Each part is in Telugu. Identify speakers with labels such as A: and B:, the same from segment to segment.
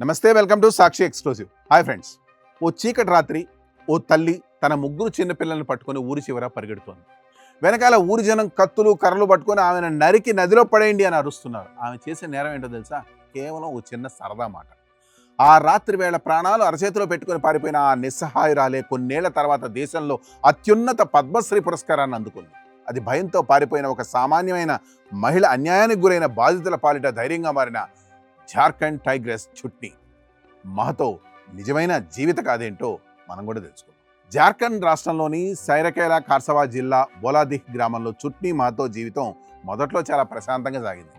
A: నమస్తే, welcome to Sakshi exclusive. Hi friends. ఓ చీకటి రాత్రి ఓ తల్లి తన ముగ్గురు చిన్నపిల్లల్ని పట్టుకొని ఊరి చివర పరిగెడుతోంది. వెనకాల ఊరి జనం కత్తులు కర్రలు పట్టుకొని ఆమెను నరికి నదిలో పడేయండి అని అరుస్తున్నారు. ఆమె చేసే నేరం ఏంటో తెలుసా? కేవలం ఓ చిన్న సరదా మాట. ఆ రాత్రి వేళ ప్రాణాలు అరచేతిలో పెట్టుకొని పారిపోయిన ఆ నిస్సహాయురాలే కొన్నేళ్ల తర్వాత దేశంలో అత్యున్నత పద్మశ్రీ పురస్కారాన్ని అందుకుంది. అది భయంతో పారిపోయిన ఒక సామాన్యమైన మహిళ అన్యాయానికి గురైన బాధితుల పాలిట ధైర్యంగా మారిన జార్ఖండ్ టైగ్రెస్ చుట్నీ మహతో నిజమైన జీవిత కథేంటో మనం కూడా తెలుసుకుందాం. జార్ఖండ్ రాష్ట్రంలోని సైరకేలా ఖార్సవా జిల్లా బోలాదిహ్ గ్రామంలో చుట్నీ మహతో జీవితం మొదట్లో చాలా ప్రశాంతంగా సాగింది.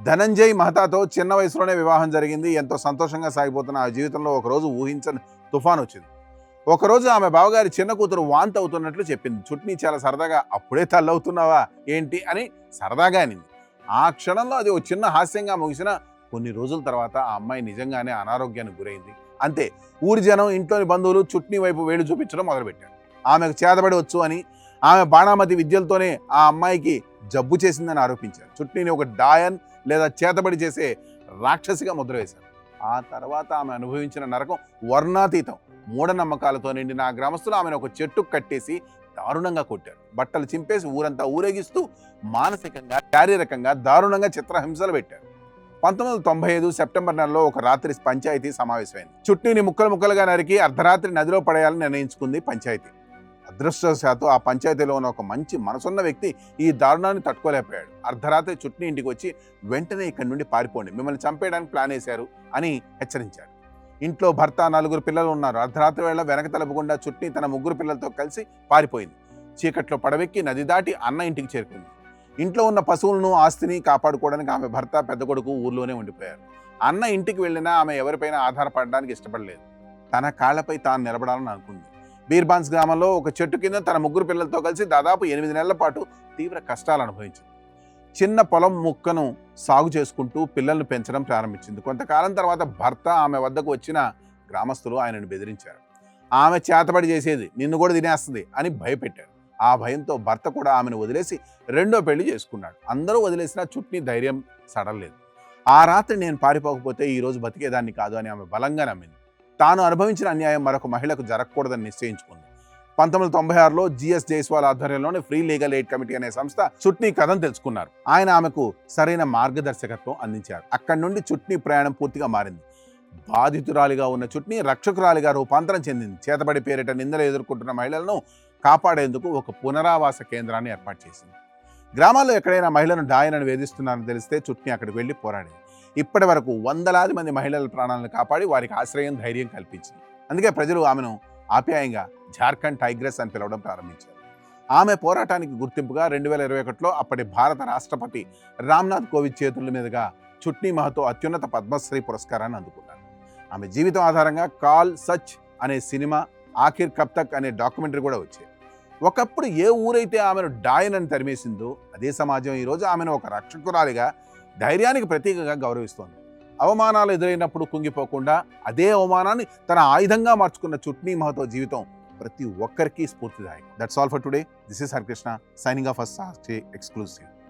A: ధనంజయ్ మహతాతో చిన్న వయసులోనే వివాహం జరిగింది. ఎంతో సంతోషంగా సాగిపోతున్న ఆ జీవితంలో ఒకరోజు ఊహించని తుఫాన్ వచ్చింది. ఒకరోజు ఆమె బావగారి చిన్న కూతురు వాంతి అవుతున్నట్లు చెప్పింది. చుట్నీ చాలా సరదాగా అప్పుడే తల్లవుతున్నావా ఏంటి అని సరదాగా అనింది. ఆ క్షణంలో అది ఒక చిన్న హాస్యంగా ముగిసిన కొన్ని రోజుల తర్వాత ఆ అమ్మాయి నిజంగానే అనారోగ్యానికి గురైంది. అంతే, ఊరి జనం, ఇంట్లోని బంధువులు చుట్నీ వైపు వేలు చూపించడం మొదలుపెట్టారు. ఆమెకు చేతబడి వచ్చు అని, ఆమె బాణామతి విద్యలతోనే ఆ అమ్మాయికి జబ్బు చేసిందని ఆరోపించారు. చుట్నీని ఒక డాయన్ లేదా చేతబడి చేసే రాక్షసిగా ముద్ర వేశారు. ఆ తర్వాత ఆమె అనుభవించిన నరకం వర్ణాతీతం. మూఢనమ్మకాలతో నిండిన ఆ గ్రామస్తులు ఆమెను ఒక చెట్టుకు కట్టేసి దారుణంగా కొట్టారు. బట్టలు చింపేసి ఊరంతా ఊరేగిస్తూ మానసికంగా, శారీరకంగా దారుణంగా చిత్రహింసలు పెట్టారు. 1995 సెప్టెంబర్ నెలలో ఒక రాత్రి పంచాయతీ సమావేశమైంది. చుట్నీని ముక్కలు ముక్కలుగా నరికి అర్ధరాత్రి నదిలో పడేయాలని నిర్ణయించుకుంది పంచాయతీ. అదృష్టవశాత్తు ఆ పంచాయతీలో ఉన్న ఒక మంచి మనసున్న వ్యక్తి ఈ దారుణాన్ని తట్టుకోలేకపోయాడు. అర్ధరాత్రి చుట్నీ ఇంటికి వచ్చి వెంటనే ఇక్కడి నుండి పారిపోండి, మిమ్మల్ని చంపేయడానికి ప్లాన్ వేశారు అని హెచ్చరించాడు. ఇంట్లో భర్త, 4 పిల్లలు ఉన్నారు. అర్ధరాత్రి వేళ వెనక తలపకుండా చుట్నీ తన 3 పిల్లలతో కలిసి పారిపోయింది. చీకట్లో పడవెక్కి నది దాటి అన్న ఇంటికి చేరుకుంది. ఇంట్లో ఉన్న పశువులను, ఆస్తిని కాపాడుకోవడానికి ఆమె భర్త, పెద్ద కొడుకు ఊర్లోనే ఉండిపోయారు. అన్న ఇంటికి వెళ్ళినా ఆమె ఎవరిపైనా ఆధారపడడానికి ఇష్టపడలేదు. తన కాళ్లపై తాను నిలబడాలని అనుకుంది. బీర్బాన్స్ గ్రామంలో ఒక చెట్టు కింద తన 3 పిల్లలతో కలిసి దాదాపు 8 నెలల పాటు తీవ్ర కష్టాలు అనుభవించింది. చిన్న పొలం ముక్కను సాగు చేసుకుంటూ పిల్లల్ని పెంచడం ప్రారంభించింది. కొంతకాలం తర్వాత భర్త ఆమె వద్దకు వచ్చిన గ్రామస్తులు ఆయనను బెదిరించారు. ఆమె చేతబడి చేసేది, నిన్ను కూడా తినేస్తుంది అని భయపెట్టారు. ఆ భయంతో భర్త కూడా ఆమెను వదిలేసి రెండో పెళ్లి చేసుకున్నాడు. అందరూ వదిలేసినా చుట్నీ ధైర్యం సడలేదు. ఆ రాత్రి నేను పారిపోకపోతే ఈరోజు బతికేదాన్ని కాదు అని ఆమె బలంగా నమ్మింది. తాను అనుభవించిన అన్యాయం మరొక మహిళకు జరగకూడదని నిశ్చయించుకుంది. 1996లో జిఎస్ జైస్వాల్ ఆధ్వర్యంలోని ఫ్రీ లీగల్ ఎయిడ్ కమిటీ అనే సంస్థ చుట్నీ కథను తెలుసుకున్నారు. ఆయన ఆమెకు సరైన మార్గదర్శకత్వం అందించారు. అక్కడి నుండి చుట్నీ ప్రయాణం పూర్తిగా మారింది. బాధితురాలిగా ఉన్న చుట్నీ రక్షకురాలిగా రూపాంతరం చెందింది. చేతబడి పేరిట నిందలు ఎదుర్కొంటున్న మహిళలను కాపాడేందుకు ఒక పునరావాస కేంద్రాన్ని ఏర్పాటు చేసింది. గ్రామాల్లో ఎక్కడైనా మహిళను డాయనని వేధిస్తున్నారని తెలిస్తే చుట్నీ అక్కడికి వెళ్ళి పోరాడింది. ఇప్పటి వరకు వందలాది మంది మహిళల ప్రాణాలను కాపాడి వారికి ఆశ్రయం, ధైర్యం కల్పించింది. అందుకే ప్రజలు ఆమెను ఆప్యాయంగా జార్ఖండ్ టైగ్రెస్ అని పిలవడం ప్రారంభించారు. ఆమె పోరాటానికి గుర్తింపుగా 2021లో అప్పటి భారత రాష్ట్రపతి రామ్నాథ్ కోవింద్ చేతుల మీదుగా చుట్నీ మహతో అత్యున్నత పద్మశ్రీ పురస్కారాన్ని అందుకున్నారు. ఆమె జీవితం ఆధారంగా కాల్ సచ్ అనే సినిమా, ఆఖిర్ కబ్ తక్ అనే డాక్యుమెంటరీ కూడా వచ్చాయి. ఒకప్పుడు ఏ ఊరైతే ఆమెను డాయన్ అని తరిమేసిందో అదే సమాజం ఈరోజు ఆమెను ఒక రక్షకురాలిగా, ధైర్యానికి ప్రతీకగా గౌరవిస్తోంది. అవమానాలు ఎదురైనప్పుడు కుంగిపోకుండా అదే అవమానాన్ని తన ఆయుధంగా మార్చుకున్న చుట్నీ మహతో జీవితం ప్రతి ఒక్కరికి స్ఫూర్తిదాయకం. That's all for today. This is Harikrishna signing off for Sakshi exclusive.